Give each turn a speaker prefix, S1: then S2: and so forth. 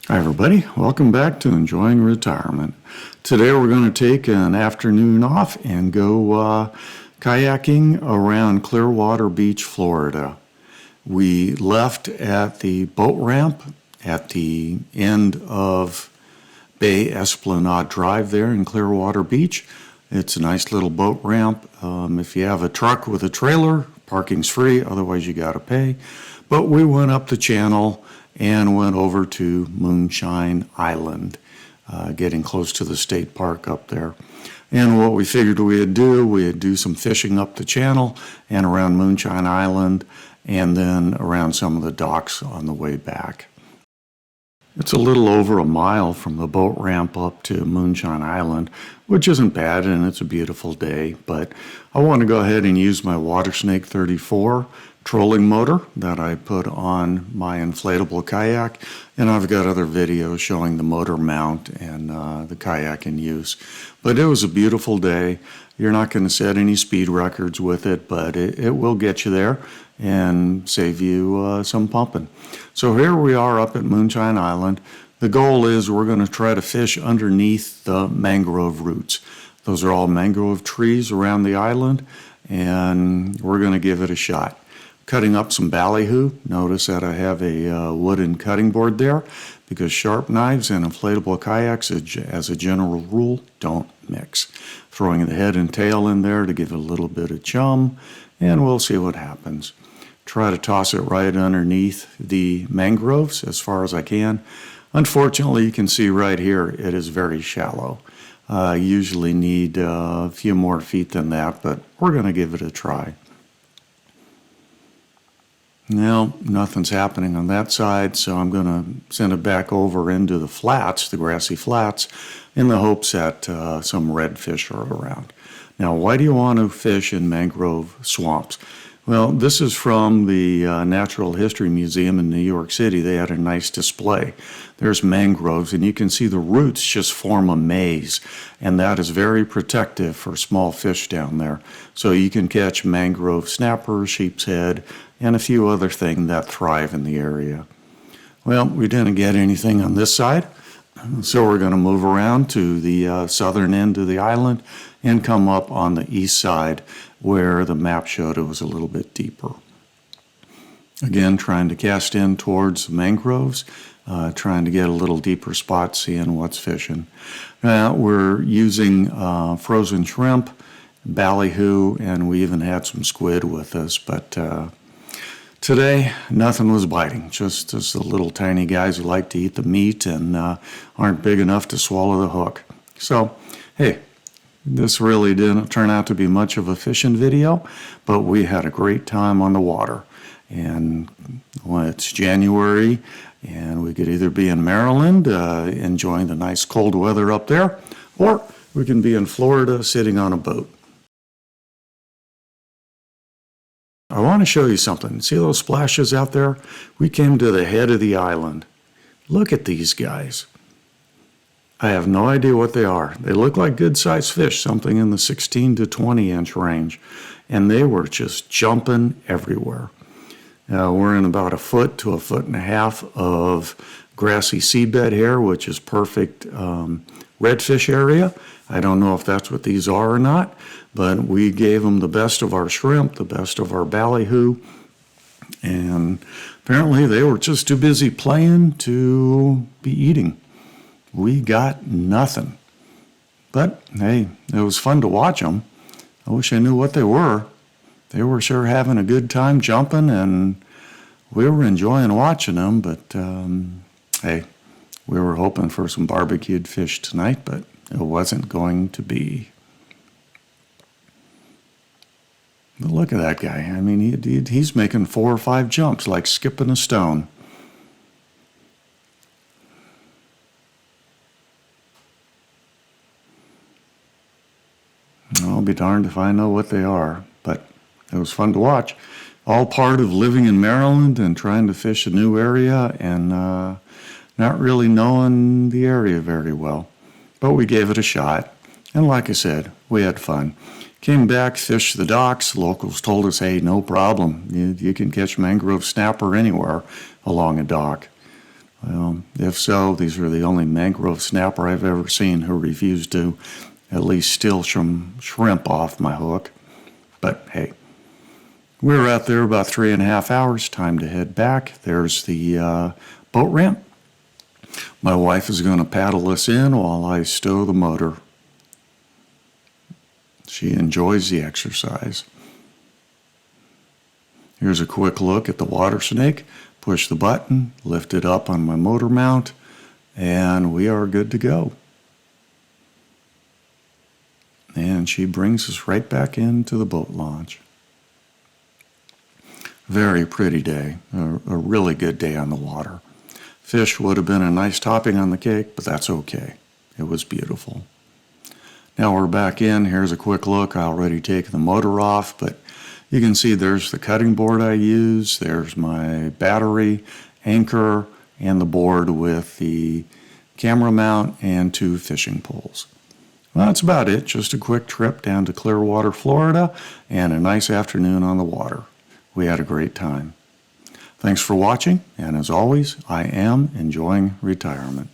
S1: Hi everybody, welcome back to Enjoying Retirement. Today we're going to take an afternoon off and go kayaking around Clearwater Beach, Florida. We left at the boat ramp at the end of Bay Esplanade Drive there in Clearwater Beach. It's a nice little boat ramp. If you have a truck with a trailer, parking's free, otherwise you got to pay. But we went up the channel and went over to Moonshine Island, getting close to the state park up there. And what we figured we'd do some fishing up the channel and around Moonshine Island, and then around some of the docks on the way back. It's a little over a mile from the boat ramp up to Moonshine Island, which isn't bad, and it's a beautiful day. But I want to go ahead and use my Water Snake 34 trolling motor that I put on my inflatable kayak, and I've got other videos showing the motor mount and the kayak in use. But it was a beautiful day. You're not going to set any speed records with it, but it will get you there and save you some pumping. So here we are up at Moonshine Island. The goal is we're going to try to fish underneath the mangrove roots. Those are all mangrove trees around the island, and we're going to give it a shot. Cutting up some ballyhoo. Notice that I have a wooden cutting board there because sharp knives and inflatable kayaks, as a general rule, don't mix. Throwing the head and tail in there to give it a little bit of chum, and we'll see what happens. Try to toss it right underneath the mangroves as far as I can. Unfortunately, you can see right here it is very shallow. I usually need a few more feet than that, but we're going to give it a try. Now, nothing's happening on that side, so I'm going to send it back over into the flats, the grassy flats, in the hopes that some redfish are around. Now, why do you want to fish in mangrove swamps? Well, this is from the Natural History Museum in New York City. They had a nice display. There's mangroves, and you can see the roots just form a maze, and that is very protective for small fish down there. So you can catch mangrove snapper, sheep's head, and a few other things that thrive in the area. Well, we didn't get anything on this side, so we're going to move around to the southern end of the island and come up on the east side where the map showed it was a little bit deeper. Again, trying to cast in towards the mangroves, trying to get a little deeper spot, seeing what's fishing. We're using frozen shrimp, ballyhoo, and we even had some squid with us, but today, nothing was biting, just the little tiny guys who like to eat the meat and aren't big enough to swallow the hook. So, hey, this really didn't turn out to be much of a fishing video, but we had a great time on the water. And when it's January, and we could either be in Maryland enjoying the nice cold weather up there, or we can be in Florida sitting on a boat. I want to show you something. See those splashes out there? We came to the head of the island. Look at these guys. I have no idea what they are. They look like good-sized fish, something in the 16 to 20-inch range, and they were just jumping everywhere. We're in about 1 foot to 1.5 foot of grassy seabed here, which is perfect redfish area. I don't know if that's what these are or not, but we gave them the best of our shrimp, the best of our ballyhoo, and apparently they were just too busy playing to be eating. We got nothing. But, hey, it was fun to watch them. I wish I knew what they were. They were sure having a good time jumping, and we were enjoying watching them, but, hey, we were hoping for some barbecued fish tonight, but it wasn't going to be. But look at that guy. I mean, he's making 4 or 5 jumps, like skipping a stone. I'll be darned if I know what they are, but it was fun to watch. All part of living in Maryland and trying to fish a new area and not really knowing the area very well. But we gave it a shot, and like I said, we had fun. Came back, fished the docks. Locals told us, hey, no problem. You can catch mangrove snapper anywhere along a dock. Well, if If so, these are the only mangrove snapper I've ever seen who refused to at least steal some shrimp off my hook. But hey, we were out there about 3.5 hours. Time to head back. There's the boat ramp. My wife is going to paddle us in while I stow the motor. She enjoys the exercise. Here's a quick look at the water snake. Push the button, lift it up on my motor mount, and we are good to go. And she brings us right back into the boat launch. Very pretty day, a really good day on the water. Fish would have been a nice topping on the cake, but that's okay. It was beautiful. Now we're back in. Here's a quick look. I already taken the motor off, but you can see there's the cutting board I use. There's my battery, anchor, and the board with the camera mount and 2 fishing poles. Well, that's about it. Just a quick trip down to Clearwater, Florida, and a nice afternoon on the water. We had a great time. Thanks for watching, and as always, I am enjoying retirement.